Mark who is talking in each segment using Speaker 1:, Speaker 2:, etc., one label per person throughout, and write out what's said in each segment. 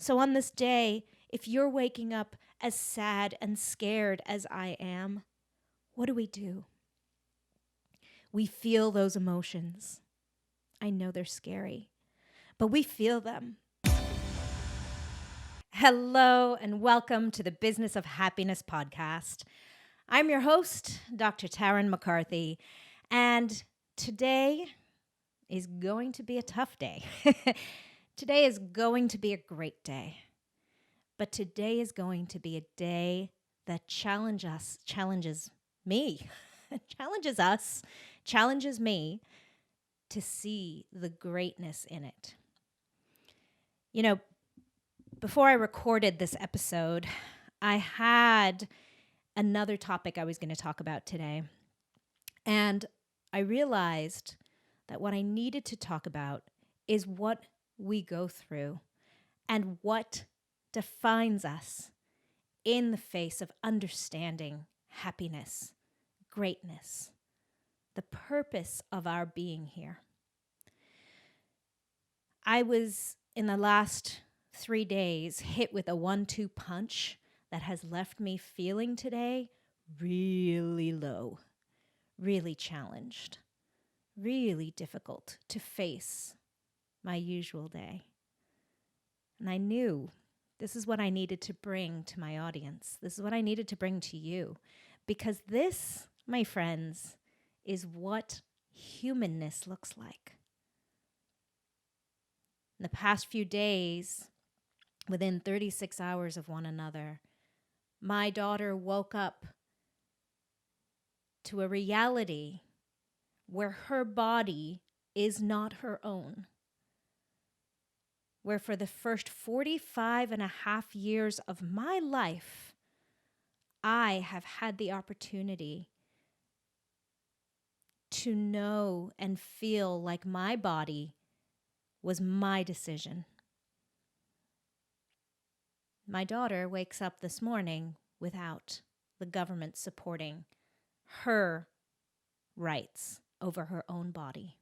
Speaker 1: So on this day, if you're waking up as sad and scared as I am, what do? We feel those emotions. I know they're scary, but we feel them. Hello and welcome to the Business of Happiness podcast. I'm your host, Dr. Tarryn MacCarthy, and today is going to be a tough day. Today is going to be a great day, but today is going to be a day that challenges me, challenges me to see the greatness in it. You know, before I recorded this episode, I had another topic I was going to talk about today. And I realized that what I needed to talk about is what we go through and what defines us in the face of understanding happiness, greatness, the purpose of our being here. I was, in the last 3 days, hit with a 1-2 punch that has left me feeling today really low, really challenged, really difficult to face my usual day. And I knew this is what I needed to bring to my audience. This is what I needed to bring to you. Because this, my friends, is what humanness looks like. In the past few days, within 36 hours of one another, my daughter woke up to a reality where her body is not her own. Where for the first 45 and a half years of my life, I have had the opportunity to know and feel like my body was my decision. My daughter wakes up this morning without the government supporting her rights over her own body.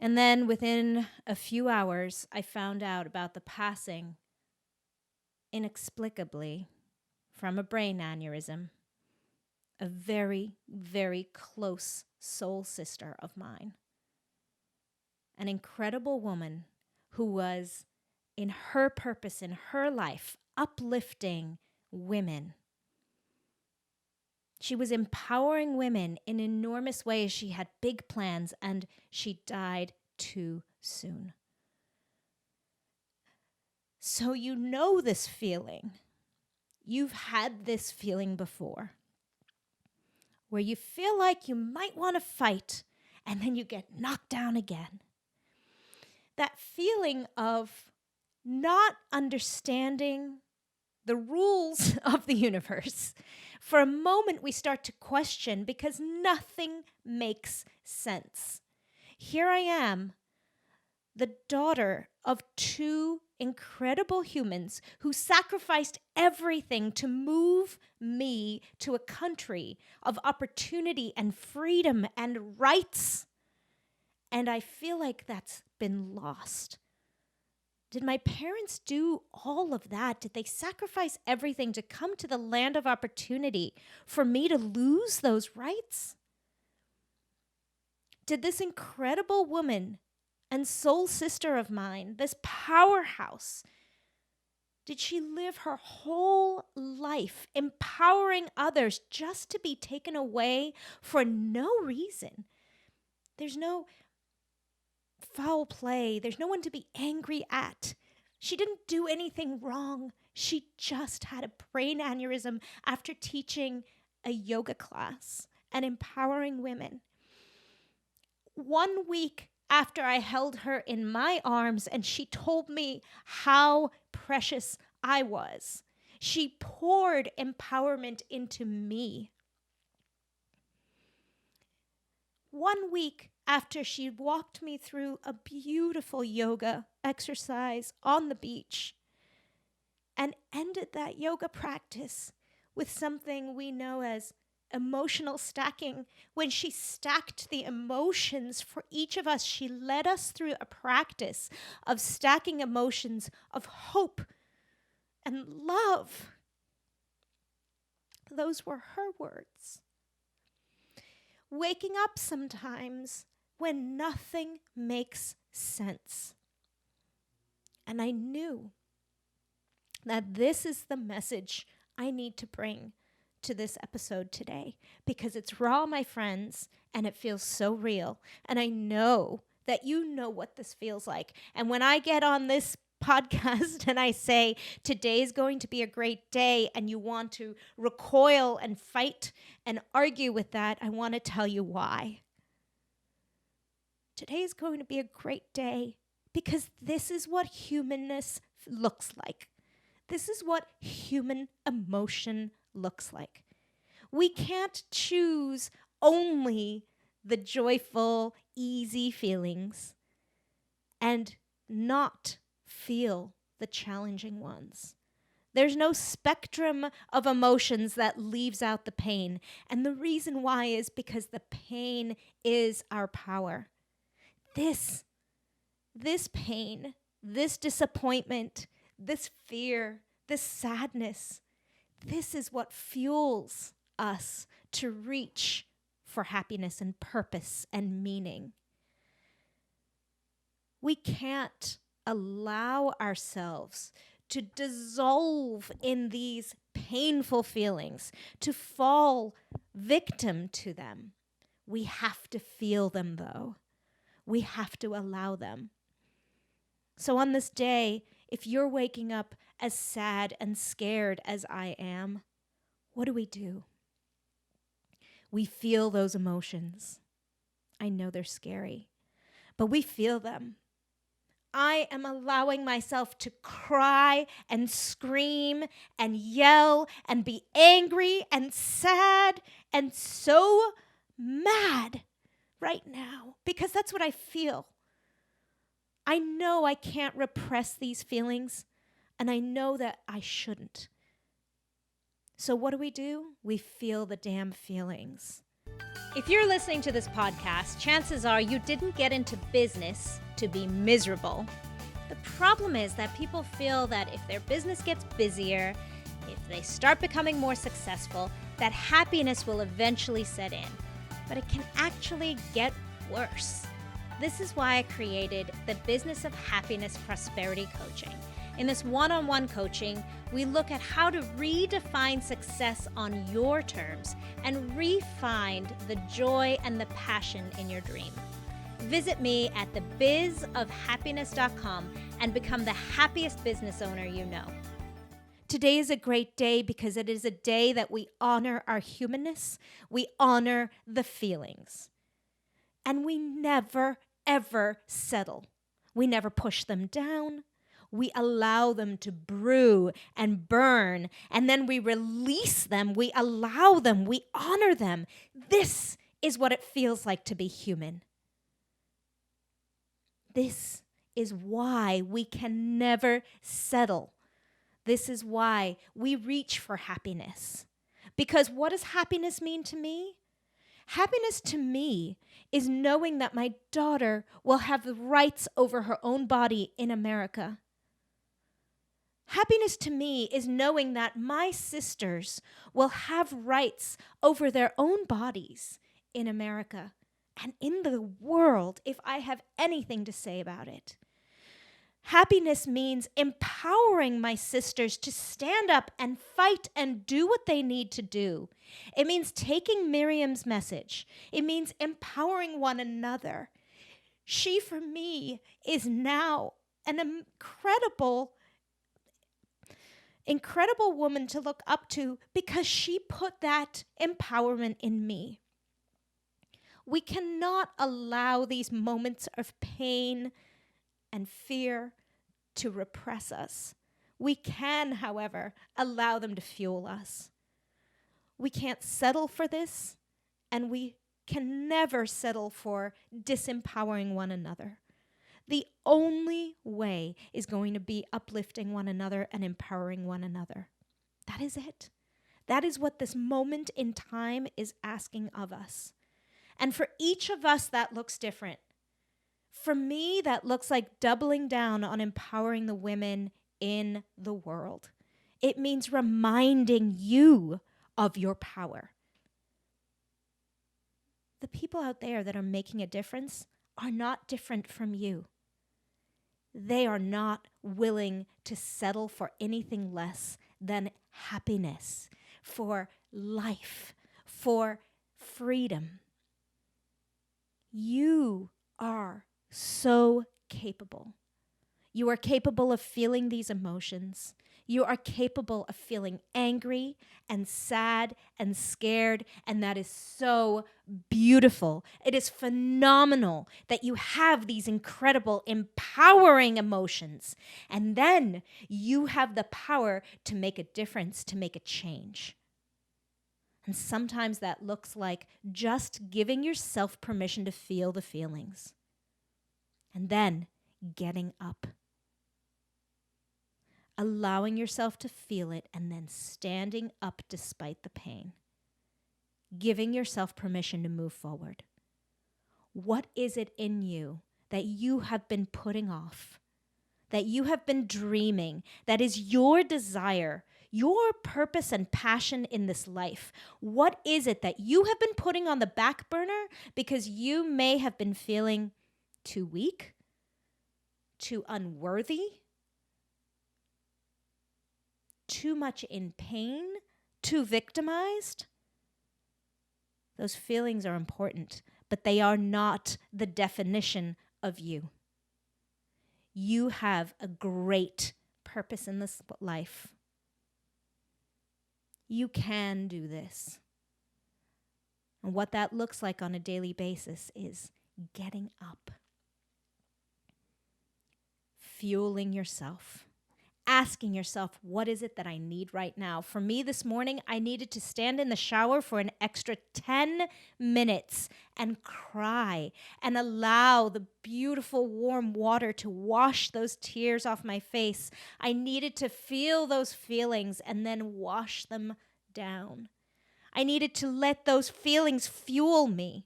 Speaker 1: And then within a few hours, I found out about the passing, inexplicably, from a brain aneurysm, a very, very close soul sister of mine. An incredible woman who was, in her purpose in her life, uplifting women. She was empowering women in enormous ways. She had big plans, and she died too soon. So you know this feeling. You've had this feeling before, where you feel like you might want to fight, and then you get knocked down again. That feeling of not understanding the rules of the universe. For a moment, we start to question because nothing makes sense. Here I am, the daughter of 2 incredible humans who sacrificed everything to move me to a country of opportunity and freedom and rights. And I feel like that's been lost. Did my parents do all of that? Did they sacrifice everything to come to the land of opportunity for me to lose those rights? Did this incredible woman and soul sister of mine, this powerhouse, did she live her whole life empowering others just to be taken away for no reason? There's no foul play. There's no one to be angry at. She didn't do anything wrong. She just had a brain aneurysm after teaching a yoga class and empowering women. 1 week after I held her in my arms and she told me how precious I was, she poured empowerment into me. 1 week after she walked me through a beautiful yoga exercise on the beach and ended that yoga practice with something we know as emotional stacking, when she stacked the emotions for each of us, she led us through a practice of stacking emotions of hope and love. Those were her words. Waking up sometimes when nothing makes sense. And I knew that this is the message I need to bring to this episode today, because it's raw, my friends, and it feels so real. And I know that you know what this feels like. And when I get on this podcast and I say today's going to be a great day, and you want to recoil and fight and argue with that, I want to tell you why. Today is going to be a great day because this is what humanness looks like. This is what human emotion looks like. We can't choose only the joyful, easy feelings and not feel the challenging ones. There's no spectrum of emotions that leaves out the pain. And the reason why is because the pain is our power. This pain, this disappointment, this fear, this sadness, this is what fuels us to reach for happiness and purpose and meaning. We can't allow ourselves to dissolve in these painful feelings, to fall victim to them. We have to feel them, though. We have to allow them. So on this day, if you're waking up as sad and scared as I am, what do? We feel those emotions. I know they're scary, but we feel them. I am allowing myself to cry and scream and yell and be angry and sad and so mad right now, because that's what I feel. I know I can't repress these feelings, and I know that I shouldn't. So what do? We feel the damn feelings. If you're listening to this podcast, chances are you didn't get into business to be miserable. The problem is that people feel that if their business gets busier, if they start becoming more successful, that happiness will eventually set in. But it can actually get worse. This is why I created the Business of Happiness Prosperity Coaching. In this one-on-one coaching, we look at how to redefine success on your terms and re-find the joy and the passion in your dream. Visit me at thebizofhappiness.com and become the happiest business owner you know. Today is a great day because it is a day that we honor our humanness, we honor the feelings, and we never, ever settle. We never push them down. We allow them to brew and burn, and then we release them. We allow them. We honor them. This is what it feels like to be human. This is why we can never settle. This is why we reach for happiness. Because what does happiness mean to me? Happiness to me is knowing that my daughter will have the rights over her own body in America. Happiness to me is knowing that my sisters will have rights over their own bodies in America and in the world, if I have anything to say about it. Happiness means empowering my sisters to stand up and fight and do what they need to do. It means taking Miriam's message. It means empowering one another. She, for me, is now an incredible woman to look up to because she put that empowerment in me. We cannot allow these moments of pain and fear to repress us. We can, however, allow them to fuel us. We can't settle for this, and we can never settle for disempowering one another. The only way is going to be uplifting one another and empowering one another. That is it. That is what this moment in time is asking of us. And for each of us, that looks different. For me, that looks like doubling down on empowering the women in the world. It means reminding you of your power. The people out there that are making a difference are not different from you. They are not willing to settle for anything less than happiness, for life, for freedom. You are so capable. You are capable of feeling these emotions. You are capable of feeling angry and sad and scared, and that is so beautiful. It is phenomenal that you have these incredible, empowering emotions, and then you have the power to make a difference, to make a change. And sometimes that looks like just giving yourself permission to feel the feelings, and then getting up. Allowing yourself to feel it and then standing up despite the pain. Giving yourself permission to move forward. What is it in you that you have been putting off? That you have been dreaming? That is your desire, your purpose and passion in this life? What is it that you have been putting on the back burner because you may have been feeling too weak, too unworthy, too much in pain, too victimized? Those feelings are important, but they are not the definition of you. You have a great purpose in this life. You can do this. And what that looks like on a daily basis is getting up, fueling yourself, asking yourself, what is it that I need right now? For me this morning, I needed to stand in the shower for an extra 10 minutes and cry and allow the beautiful warm water to wash those tears off my face. I needed to feel those feelings and then wash them down. I needed to let those feelings fuel me,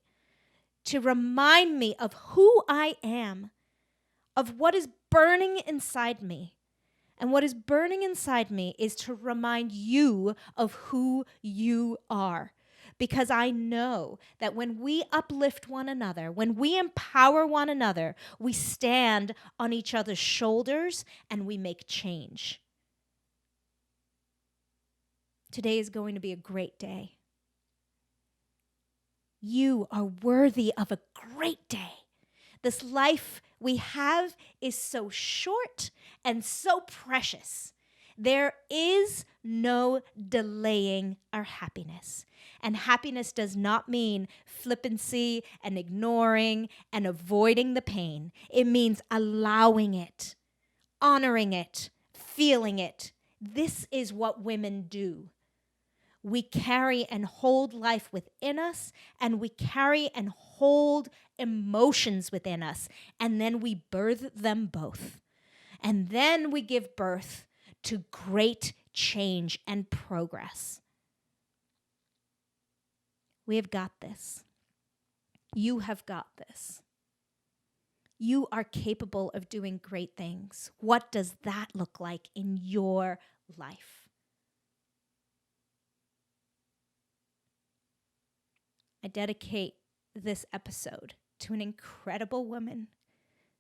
Speaker 1: to remind me of who I am, of what is burning inside me. And what is burning inside me is to remind you of who you are. Because I know that when we uplift one another, when we empower one another, we stand on each other's shoulders and we make change. Today is going to be a great day. You are worthy of a great day. This life we have is so short and so precious. There is no delaying our happiness. And happiness does not mean flippancy and ignoring and avoiding the pain. It means allowing it, honoring it, feeling it. This is what women do. We carry and hold life within us, and we carry and hold emotions within us, and then we birth them both. And then we give birth to great change and progress. We have got this. You have got this. You are capable of doing great things. What does that look like in your life? I dedicate this episode to an incredible woman,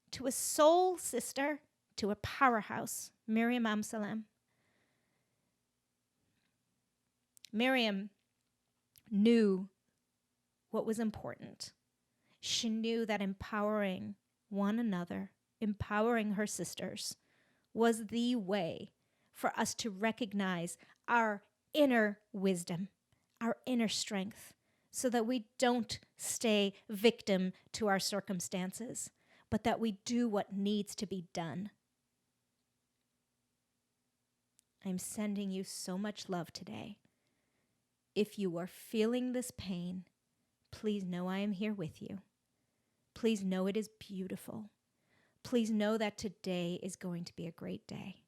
Speaker 1: to a soul sister, to a powerhouse, Miriam Amsalem. Miriam knew what was important. She knew that empowering one another, empowering her sisters, was the way for us to recognize our inner wisdom, our inner strength, so that we don't stay victim to our circumstances, but that we do what needs to be done. I'm sending you so much love today. If you are feeling this pain, please know I am here with you. Please know it is beautiful. Please know that today is going to be a great day.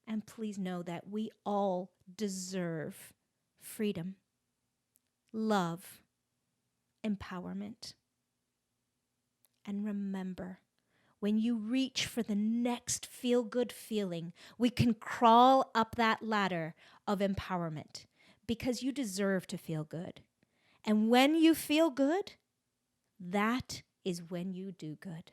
Speaker 1: And please know that we all deserve freedom, love, empowerment. And remember, when you reach for the next feel-good feeling, we can crawl up that ladder of empowerment because you deserve to feel good. And when you feel good, that is when you do good.